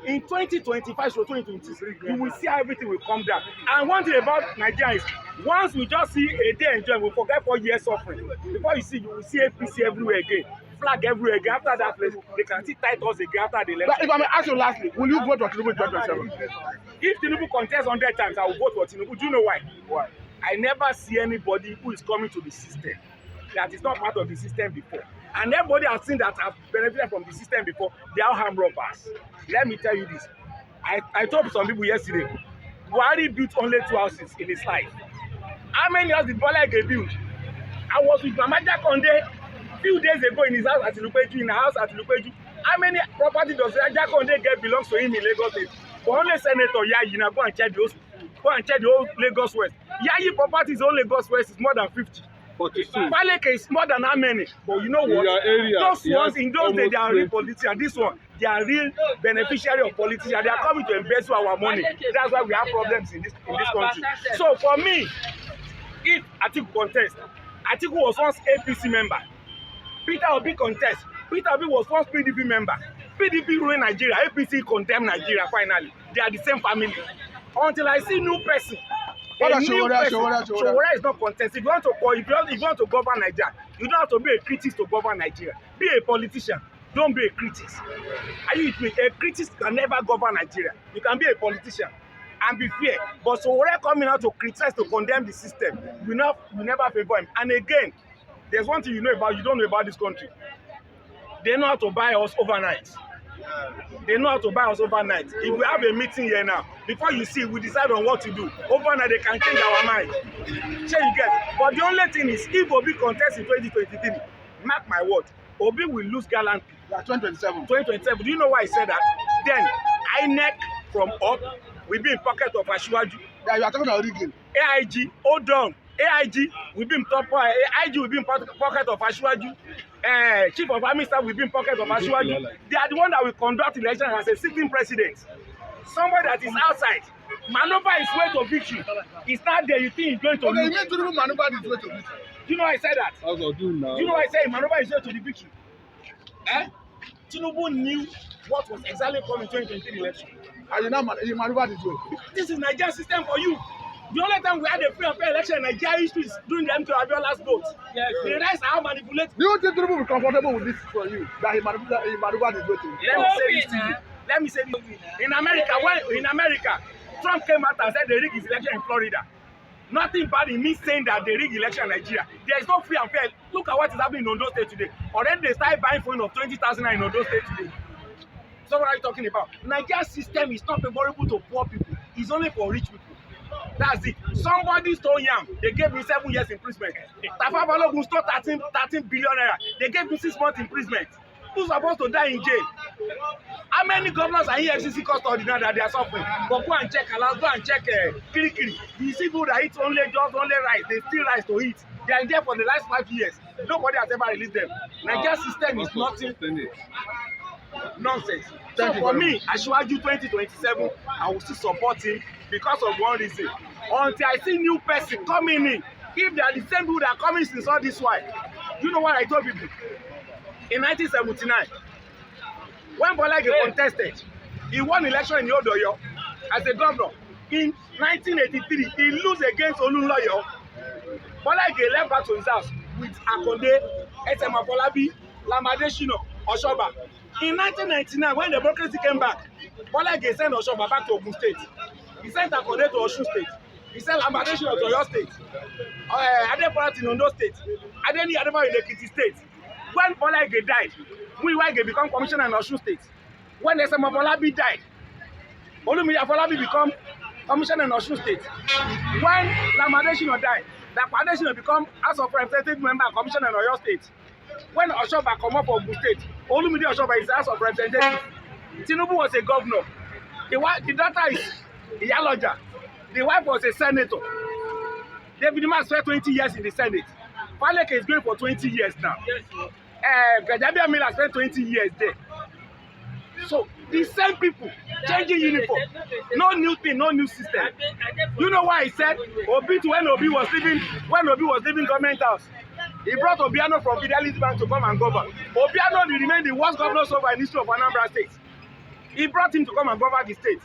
In 2025 to 2026, you will see how everything will come down. And one thing about Nigeria is, once we just see a day enjoying, we forget 4 years suffering. Before you will see APC everywhere again, flag everywhere again. After that place, they can see titles again after the election. If I may ask you lastly, will you vote for Tinubu in 2027? If Tinubu contests 100 times, I will vote for Tinubu. Do you know why? Why? I never see anybody who is coming to the system that is not part of the system before. And everybody has seen that have benefited from the system before. They are armed robbers. Let me tell you this. I told some people yesterday, Buhari built only 2 houses in his life. How many houses did Bola build? I was with Mama Jakonde a few days ago in his house at Ilupeju, in a house at Ilupeju. How many property does Jakonde get belongs to him in Lagos State? For only Senator Yayi, now go and check the whole Lagos West. Yayi properties on Lagos West is more than 50. 42. Faleke is more than how many? But you know what? Those ones in those days, they are real politicians. This one, they are real beneficiary of politicians. They are coming to embezzle our money. That's why we have problems in this country. So for me, if Atiku contest, Atiku was once APC member. Peter Obi contest. Peter Obi was once PDP member. PDP ruined Nigeria. APC condemned Nigeria finally. They are the same family. Until I see new person. Showora is not contested. If you want to govern Nigeria, you don't have to be a critic to govern Nigeria. Be a politician. Don't be a critic. Are you with me? A critic can never govern Nigeria. You can be a politician and be fair. But Showora coming out to criticize, to condemn the system, we never favor him. And again, there's one thing you don't know about this country. They know how to buy us overnight. They know how to buy us overnight. If we have a meeting here now, before you see, we decide on what to do. Overnight, they can change our mind. Sure you get. But the only thing is, if Obi contests in 2023, mark my word, Obi will lose gallantly. Yeah, 2027. 2027. Do you know why I said that? Then, INEC from up will be in pocket of Asiwaju. Yeah, you are talking about rigging. AIG, hold on. AIG will be in top. AIG will be in pocket of Asiwaju. Chief of Army Staff will be in pocket of Asiwaju. They are the one that will conduct election as a sitting president. Somebody that is outside, maneuver his way to victory. He's not there. You think he's going to lose? Okay, you mean Tinubu maneuver his way to victory? Do you know why I said that? Do you know why I said he maneuver his way to the victory? Tinubu knew what was exactly coming in 2023 election. And you maneuvered his way. This is Nigerian system for you. The only time we had a free and fair election in Nigeria is during the MK Abiola's vote. Yes, the rest are manipulated. Do you think Tinubu will be comfortable with this for you? That he maneuvered his way to? Let me say this. In America, Trump came out and said they rigged his election in Florida. Nothing bad in me saying that they rigged election in Nigeria. There is no free and fair. Look at what is happening in Ondo State today. Already they started buying phone of 20,000 in Ondo State today. So what are you talking about? Nigeria's system is not favorable to poor people. It's only for rich people. That's it. Somebody stole yam. They gave me 7 years imprisonment. Tafa Balogun stole 13 billion naira. They gave me 6 months imprisonment. Who's supposed to die in jail? How many governors are EFCC custody now that they are suffering? But go and check, go and check Kirikiri. You see people that eat only rice. They still rice to eat. They are there for the last 5 years. Nobody has ever released them. Nigeria's system is nothing. Nonsense. So for me, Asiwaju 2027, I will still support him because of one reason. Until I see new person coming in, if they are the same people that are coming since all this while, you know what I told people? In 1979, when Bola contested, he won election in Odoyo as a governor. In 1983, he lose against Olunloyo. Bola left back to his house with Akonde, Esema Folabi, Lamade Shino, Oshoba. In 1999, when democracy came back, Bola sent Oshoba back to Ogun State. He sent Akonde to Osun State. He sent Lamade Shino to Oyo State. Adepola in Ondo State. Adeni Adeba in Ekiti State. When Bola died, Muyiwa become commissioner in Osun State. When Esema Folabi died, Olumide Folabi become commissioner in Osun State. When Lamade Shino died, Lamade Shino become House of Representatives member and commissioner in Oyo State. When Oshoba come up from Ogun State, Olumide Oshoba is the House of Representatives. Tinubu was a governor. The daughter is Iyaloja. The wife was a senator. David Mark spent 20 years in the Senate. Faleke is going for 20 years now. Gajabia Miller spent 20 years there. So the same people changing uniform. No new thing, no new system. You know why I said Obi to when Obi was leaving government house? He brought Obiano from Fidelity Bank to come and govern. Obiano will remain the worst governor so far in the history of Anambra State. He brought him to come and govern the state.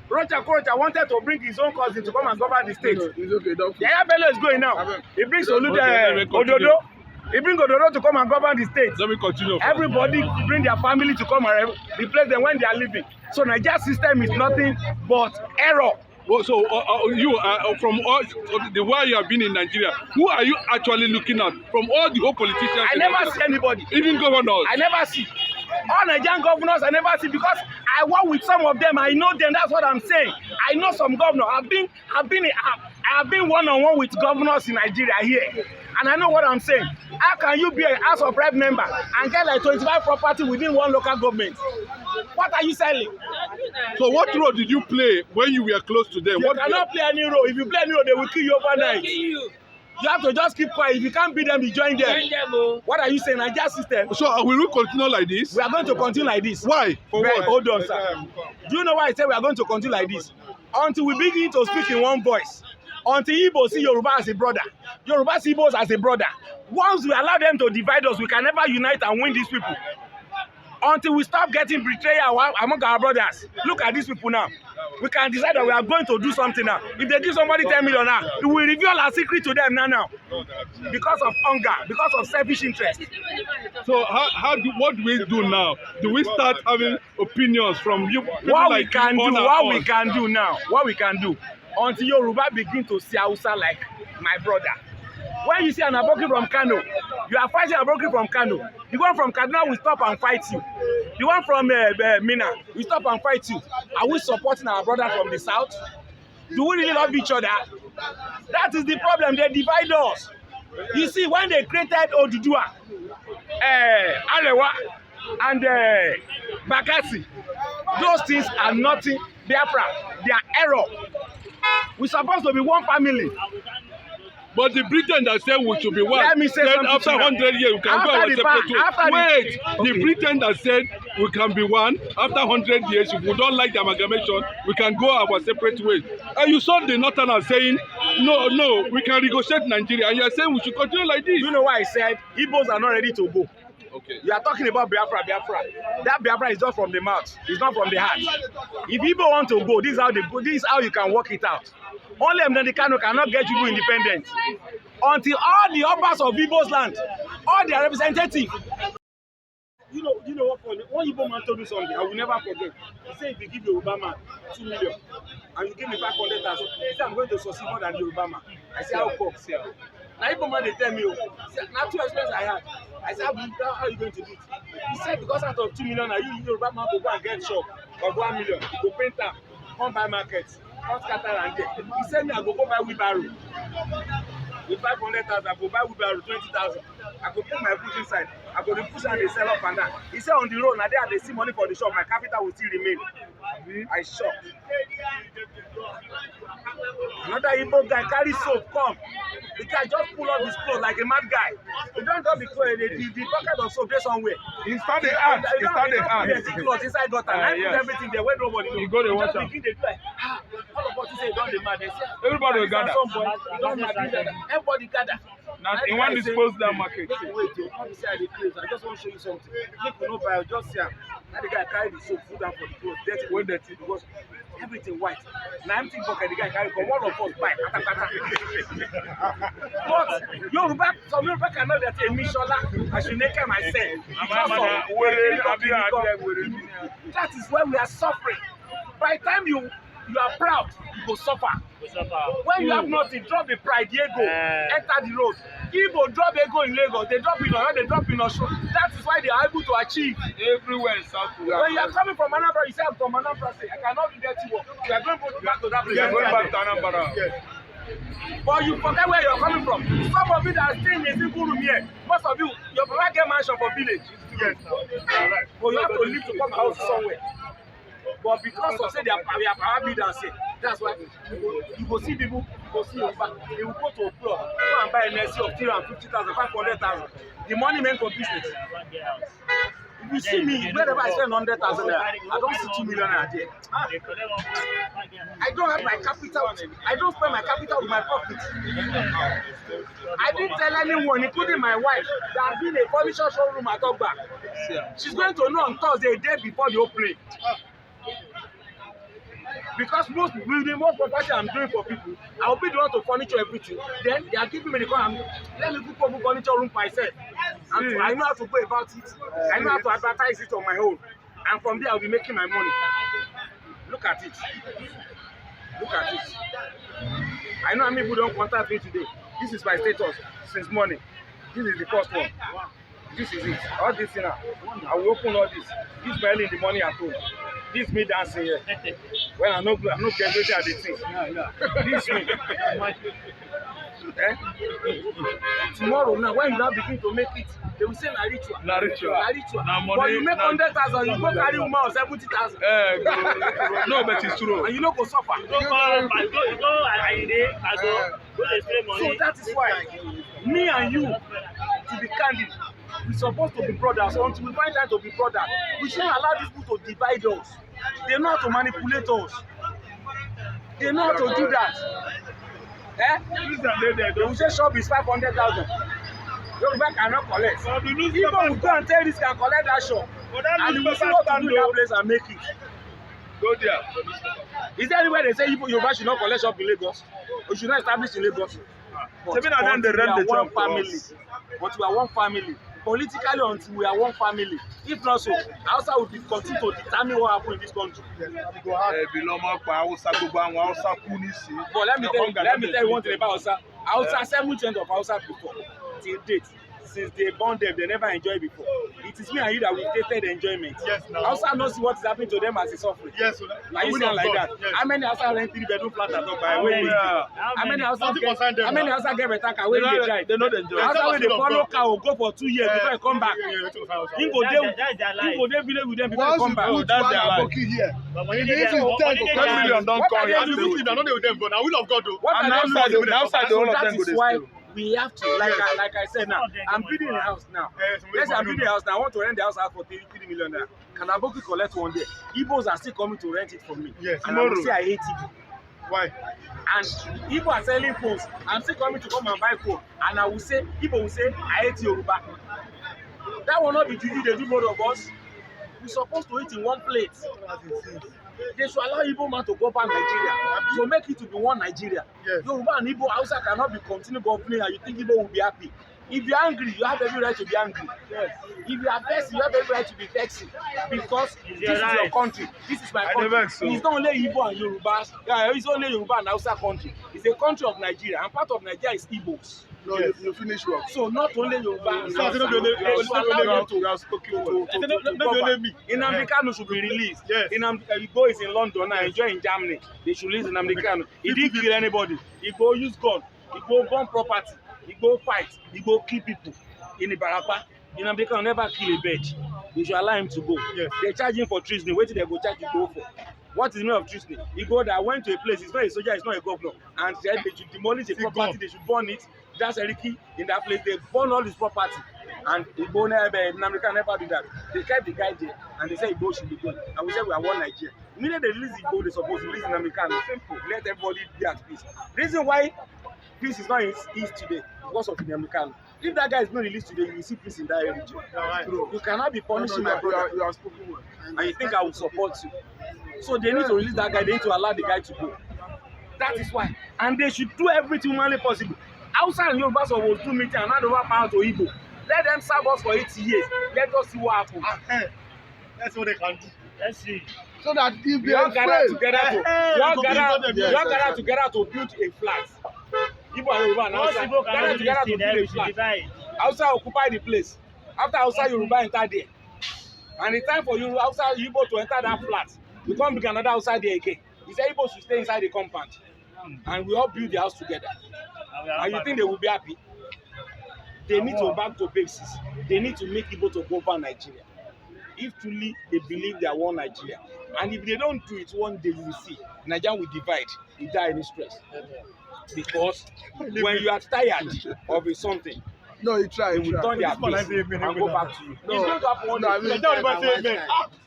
Rocha Korocha wanted to bring his own cousin to come and govern the state. No, it's okay, don't. Yaya Bello is going now. He brings Ododo. He brings Ododo to come and govern the state. Let me continue. Everybody bring their family to come and replace them when they are leaving. So Nigeria system is nothing but error. Oh, so you from all the while you have been in Nigeria, who are you actually looking at from all the whole politicians? I never see anybody. Even governors. I never see. All Nigerian governors I never see because I work with some of them. I know them. That's what I'm saying. I know some governors. I've been one-on-one with governors in Nigeria here, and I know what I'm saying. How can you be a House of Rep member and get like 25 property within one local government? What are you selling? So what role did you play when you were close to them? You cannot play any role. If you play any role, they will kill you overnight. You have to just keep quiet. If you can't beat them, you join them. What are you saying? Nigeria system. So will we continue like this? We are going to continue like this. Why? For what? Hold on, sir. Do you know why I say we are going to continue like this? Until we begin to speak in one voice. Until Igbos see Yoruba as a brother. Yoruba see Igbos as a brother. Once we allow them to divide us, we can never unite and win these people. Until we stop getting betrayal among our brothers. Look at these people now. We can decide that we are going to do something now. If they give somebody 10 million now, we will reveal our secret to them now. Because of hunger, because of selfish interest. So what do we do now? Do we start having opinions from you? What we can do, until Yoruba begin to see Hausa like my brother. When you see an Aboki from Kano, you are fighting Aboki from Kano. The one from Kaduna will stop and fight you. The one from Mina will stop and fight you. Are we supporting our brother from the south? Do we really love each other? That is the problem. They divide us. You see, when they created Odudua, Arewa, and Bakassi, those things are nothing. Biafra, they are error. We're supposed to be one family. But the Britain that said we should be one, let me say said after 100 years we can go our separate ways. Wait, the Britain that said we can be one, after 100 years, if we don't like the amalgamation, we can go our separate ways. And you saw the Northerners saying, no, we can negotiate Nigeria. And you are saying we should continue like this. You know why I said Igbos are not ready to go? Okay. You are talking about Biafra. That Biafra is just from the mouth. It's not from the heart. If Igbo want to go, this is how they go. This is how you can work it out. Only Mnandi Kano cannot get you independent until all the Obas of Igbo's land, all their representatives. You know what? One Igbo man told me something I will never forget. He said, if you give Yoruba man 2 million and you give me 500,000, he said, I'm going to succeed more than Yoruba man. I said, how come? Now Igbo man they tell me, now 2 expenses I had. I said, how are you going to do it? He said, because out of 2 million, you Yoruba man go and get shop of 1 million. You go paint them, come buy markets. He said me I go buy wheelbarrow. With 500,000, I go buy wheelbarrow 20,000. I go put my foot inside. I go push and they sell up and down. He said on the road, now they see money for the shop, my capital will still remain. I shocked. Another Igbo guy carry soap, come. The guy just pull up his clothes like a mad guy. He don't drop the clothes, the bucket of soap there somewhere. He started art. He started art. He clothes inside gutter. I put everything there where nobody knows. You go to watch out. All of us say don't mad. Everybody will gather. Everybody gather. Now, in one dispose that market. Wait, I just want to show you something. Make you know by just here. Now the guy carry the soap, put down for the clothes, dirty because everything white. Now empty bucket the guy carry, but one of us buy. But Yoruba, some Yoruba cannot get a Mishola. I should make myself. That is why we are suffering. By the time you are proud, you go suffer. When you have nothing, drop the pride, ego, enter the road. Igbo drop ego in Lagos, they drop in Oyo, they drop in Osho. That is why they are able to achieve. Everywhere in South Korea. When you are coming from Anambra, you say I'm from Anambra, say, I cannot do dirty work. You are going back to that place. You are going back to Anambra. Yes. But you forget where you are coming from. Some of you that are staying in a single room here, most of you, your papa get mansion for village. Yes. Right. But you have to leave to come house somewhere. But because of say they are power builders, say that's why you go see people, you go see Yoruba, they will go to a club, go and buy an SC of 350,000, 500,000. The money meant for business. If you see me, wherever I spend 100,000 there, I don't see 2 million a day. I don't have my capital. I don't spend my capital with my profit. I didn't tell anyone, including my wife, that I've been a furniture showroom at Ogba. She's going to know on Thursday, a day before the opening. Because most property I'm doing for people, I'll be the one to furniture everything. Then they are giving me the call. Let me put up furniture room myself. And I know how to go about it. I know how to advertise it on my own. And from there, I'll be making my money. Look at it. Look at it. I know how many people don't contact me today. This is my status since morning. This is the first one. This is it. All this now. I will open all this. This is early in the morning at home. This is me dancing here. When I'm not graduating at the thing. This is me. Tomorrow now, when you now begin to make it, they will say na ritual. Na ritual. But you make 100,000, you go carry woman of 70,000. No, but it's true. And you no go suffer. So that is why me and you, to be candid, we supposed to be brothers. Until we find time to be brothers, we shouldn't allow these people to divide us. They know how to manipulate us. They know how to do that. They will say shop is 500,000. Yoruba cannot collect. People will go and tell this can collect that shop. And you will see what to do in that place and make it. Go there. Is there anywhere they say Yoruba should not collect shop in Lagos? Or should not establish in Lagos? But we are one family. But we are one family. Politically, until we are one family. If not so, Hausa will be continue to determine what happens in this country. But let me tell you one thing about Hausa. Hausa, 7% of Hausa people till date. Since they born them, they never enjoy before. It is me and you that we tasted enjoyment. Yes, now. Hausa knows what is happening to them as a suffering. Yes, like you sound like that. Yes. How many Hausa rent 3-bedroom flat at all by way? How many Hausa get better car when they drive? They not enjoy. Hausa when they follow car will go for 2 years before they come back. He go there village with them before they come back. That's their life. $10 million don't call you. What that is why we have to, like I said now, I'm building a house now. Yes, I'm building a house now. I want to rent the house out for 3 million naira. Can Aboki collect one day? Igbos are still coming to rent it from me. Yes. And I will say I hate Igbo. Why? And Igbo are selling phones. I'm still coming to come and buy phone. And I will say, Igbo will say, I hate Yoruba. That will not be juju, they do both of us. We're supposed to eat in one plate. They should allow Igbo man to govern Nigeria. To make it to be one Nigeria. Yes. Yoruba and Igbo Hausa cannot be continue governing and you think Igbo will be happy. If you're angry, you have every right to be angry. Yes. If you are vexed, you have every right to be vexed. Because this is your country. This is my country. It's not only Igbo and Yoruba. Yeah, it's only Yoruba and Hausa country. It's a country of Nigeria. And part of Nigeria is Igbos. No, yes. you finish well. So not only Yoruba and Hausa. Nnamdi Kanu should be released. Yes. Igbo is in London now, enjoy in Germany. They should release Nnamdi Kanu. He didn't kill anybody. Igbo use gun. Igbo burn property. Igbo fight. Igbo kill people. In Ibarapa, Nnamdi Kanu never kill a bird. They should allow him to go. Yes. They charge him for treason. Wait till they go charge Igbo for. What is the meaning of treason? Igbo that went to a place, he's not a soldier, he's not a governor, and said they should demolish the property, they should burn it. That's Eriki in that place. They burn all his property. And Igbo Nnamdi Kanu never do that. They kept the guy there and they said Igbo should be good. And we said we are one Nigeria. Immediately they release Igbo, they supposed to release Nnamdi Kanu. Simple. Let everybody be at peace. Reason why peace is not in east today because of Nnamdi Kanu. If that guy is not released today, you will see peace in that region. Right. You cannot be punishing my brother. You are spoken well. And you think I will support you. So they need to release that guy, they need to allow the guy to go. That is why. And they should do everything humanly possible. Outside in Yoruba will do meeting and hand over power to Igbo. Let them serve us for 80 years. Let us see what happens. That's what they can do. Let's see. So that if they all gather together to build a flag. Igbo and Yoruba and Hausa gather together to build a flag. Hausa occupy the place. After Hausa, Yoruba enter there. And it's time for Hausa Igbo to enter that flat. We can't bring another outside there again. He said Igbo should stay inside the compound. And we all build the house together. And you think they will be happy? They need to back to basics. They need to make Igbo to govern Nigeria. If truly they believe they are one Nigeria. And if they don't do it, one day you will see Nigeria will divide without any stress. Because when you are tired of something, no, you try. They will turn their face and go back to you. No. It's going to happen one day.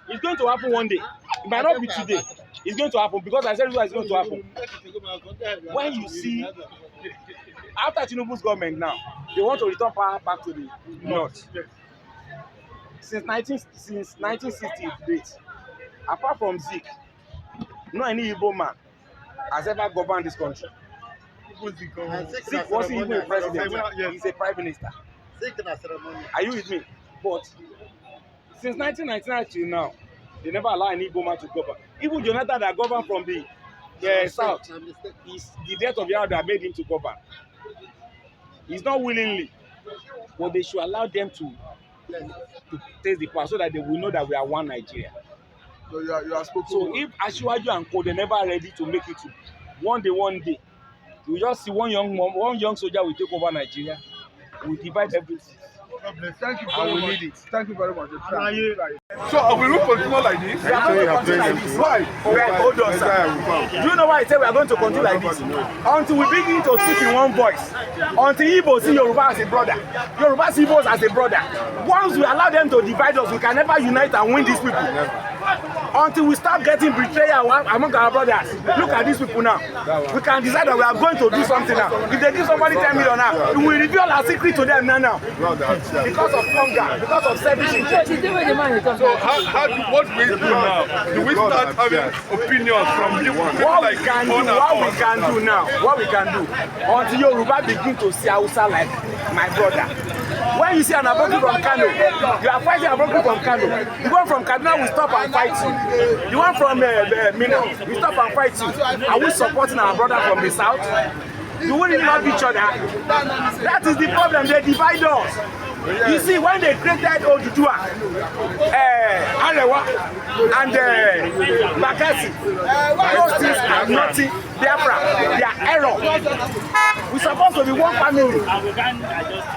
It's going to happen one day. It might not be today. It's going to happen because I said it's going to happen. When you see, after Tinubu's government now, they want to return power back to the north. Since 1960 to date, apart from Zik, No any Igbo man has ever governed this country. Was he even a president? He's a prime minister. Are you with me? But since 1999 till now, they never allow any Igbo man to govern. Even Jonathan that governed from the south, is the death of Yahweh that made him to govern. He's not willingly, but they should allow them to take the power so that they will know that we are one Nigeria. So you are spoken. So if Asiwaju and Co, they're never ready to make it to one day, you just see one young soldier will take over Nigeria. We divide everything. Thank you And very we much. need it. Thank you very much. So we will continue like this. We are going to continue like this. Why? Hold on, sir. Do you know why I say we are going to continue like this? Until we begin to speak in one voice. Until Igbos see Yoruba as a brother. Yoruba see Igbos as a brother. Once we allow them to divide us, we can never unite and win these people. Until we start getting betrayal among our brothers. Look at these people now. We can decide that we are going to do something now. If they give somebody 10 million now, we will reveal our secret to them now. Because of hunger, because of selfish interest. So what we do now? Do we start having opinions from you? What we can do until Yoruba begin to see Hausa like my brother. When you see an Aboki from Kano, you are fighting Aboki from Kano. The one from Kaduna will stop and fight you. The one from Mina will stop and fight you. Are we supporting our brother from the south? Do we really love each other? That is the problem. They divide us. You see, when they created Oduduwa, Arewa, and Bakassi, those things are nothing. Biafra, they are error. We're supposed to be one family.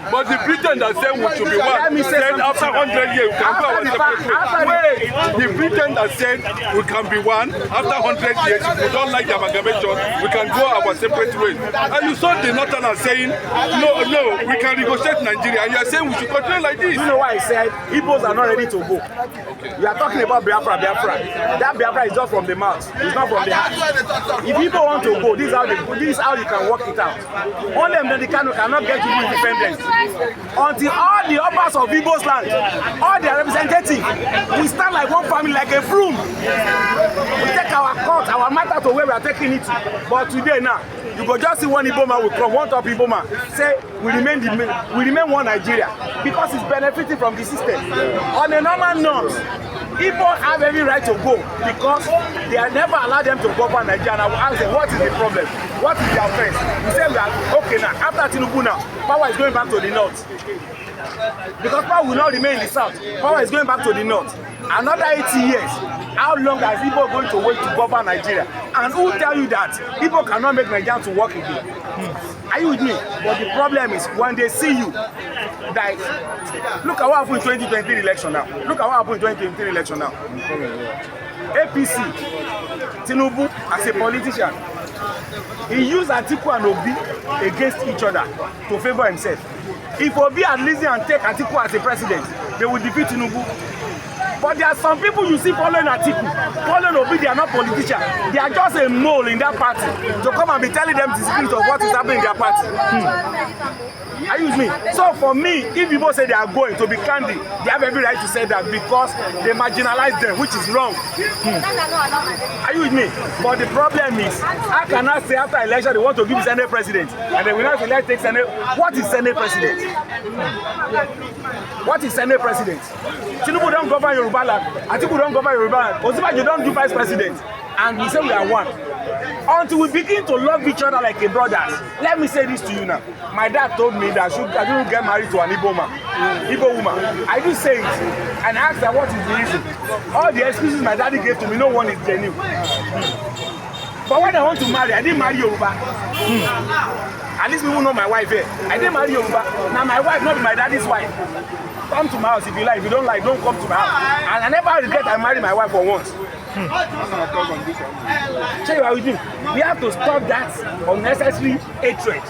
But the pretenders say we should be one. Then after 100 years, we can go our separate ways. The pretenders said we can be one. After 100 years, if we don't like the amalgamation, we can go our separate ways. And you saw the Northerners saying, no, we can negotiate Nigeria. And you are saying we should continue like this. You know why I said Igbos are not ready to go? You are talking about Biafra. That Biafra is just from the mouth. It's not from the heart. If people want to go, this is how you can work it out. Only the Kano cannot get to independence until all the uppers of Igbos land, all their representatives, we stand like one family, like a broom. We take our court, our matter to where we are taking it. But today now, you go just see one Igbo man will come, one top Igbo man, say we remain one Nigeria because it's benefiting from the system. On the normal norms, Igbo have every right to go because they are never allowed them to govern Nigeria. And I will ask them, what is the problem? What is the offense? We say we are okay now. After Tinubu now, power is going back to the north. Because power will not remain in the south. Power is going back to the north. Another 80 years. How long is Igbo going to wait to govern Nigeria? And who tell you that Igbo cannot make Nigeria to work again? Are you with me? But the problem is when they see you, like, look at what happened in 2023 election now. Look at what happened in 2023 election now. APC, Tinubu as a politician, he used Atiku and Obi against each other to favor himself. If Obi had listened and take Atiku as a president, they would defeat Tinubu. But there are some people you see following Atiku, following Obi, they are not politicians. They are just a mole in that party to come and be telling them the secret of what is happening in their party. Are you with me? So for me, if people say they are going to be candid, they have every right to say that because they marginalize them, which is wrong. Are you with me? But the problem is, I cannot say after election they want to give Senate president, and then we not elect take Senate. What is Senate president? What is Senate president? Tinubu don't govern Yoruba land. Atiku don't govern Yoruba land. Osinbajo don't do vice president. And we say we are one. Until we begin to love each other like a brothers. Let me say this to you now. My dad told me that I shouldn't get married to an Igbo woman. I do say it. And I asked her what is the reason. All the excuses my daddy gave to me, no one is genuine. But when I want to marry, I didn't marry Yoruba. At least people know my wife here. I didn't marry Yoruba. Now my wife, not my daddy's wife. Come to my house if you like. If you don't like, don't come to my house. And I never regret I married my wife for once. So you are with me. We have to stop that unnecessary hatred.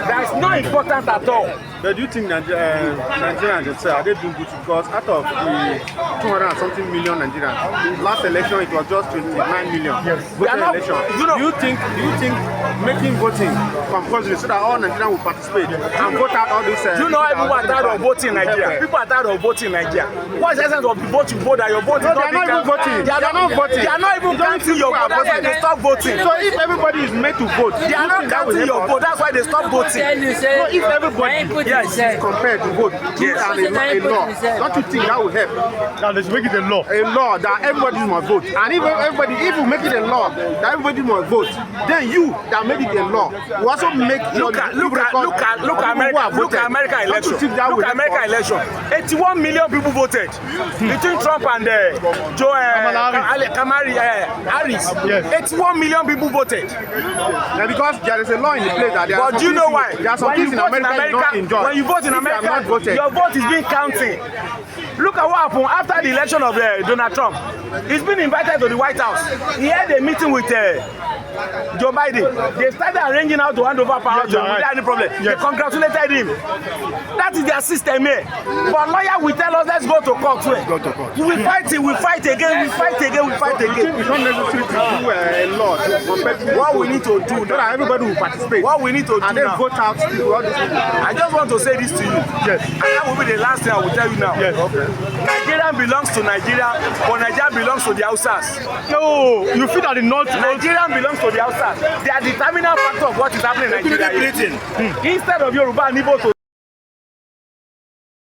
That's not important at all. But do you think that Nigerians themselves are they doing good? Because out of the 200 and something million Nigerians, last election it was just 29 million. Yes. We are not, election. Do you think making voting compulsory so that all Nigerians will participate and vote out all these. You know why people are tired of voting in Nigeria? People are tired of voting in Nigeria. What is the essence of the vote you vote that your vote is no, they are not even voting. They are not voting. They are not even counting your vote. That's why they stop voting. So if everybody is made to vote, they are not counting your vote. That's why they stop voting. So if everybody is compared to vote, a law, don't you think that will help? Now let's make it a law. A law that everybody must vote. And if you make it a law that everybody must vote, then you that made it a law will also make look at America election. Look at America election. 81 million people voted between Trump and Harris. Yes. 81 million people voted. Yeah, because there is a law in the place that there are. But do you know why? There are some things in America you don't enjoy. When you vote in America, your vote is being counted. Look at what happened after the election of Donald Trump. He's been invited to the White House. He had a meeting with Joe Biden. They started arranging how to hand over power to him without any problem. They congratulated him. That is their system here. But lawyer will tell us, let's go to court. We fight it, we fight again, we fight again, we fight again. It's not necessary to do a law to compare to what we need to do so that everybody will participate. What we need to do and then now. Vote out people, all these people. I just want to say this to you. Yes. And that will be the last thing I will tell you now. Yes. Okay. Nigeria belongs to Nigeria, but Nigeria belongs to the Hausas. No, you feel that the North. Nigeria belongs to the Hausas. They are the determinant factor of what is happening in Nigeria. Instead of Yoruba and Igbo to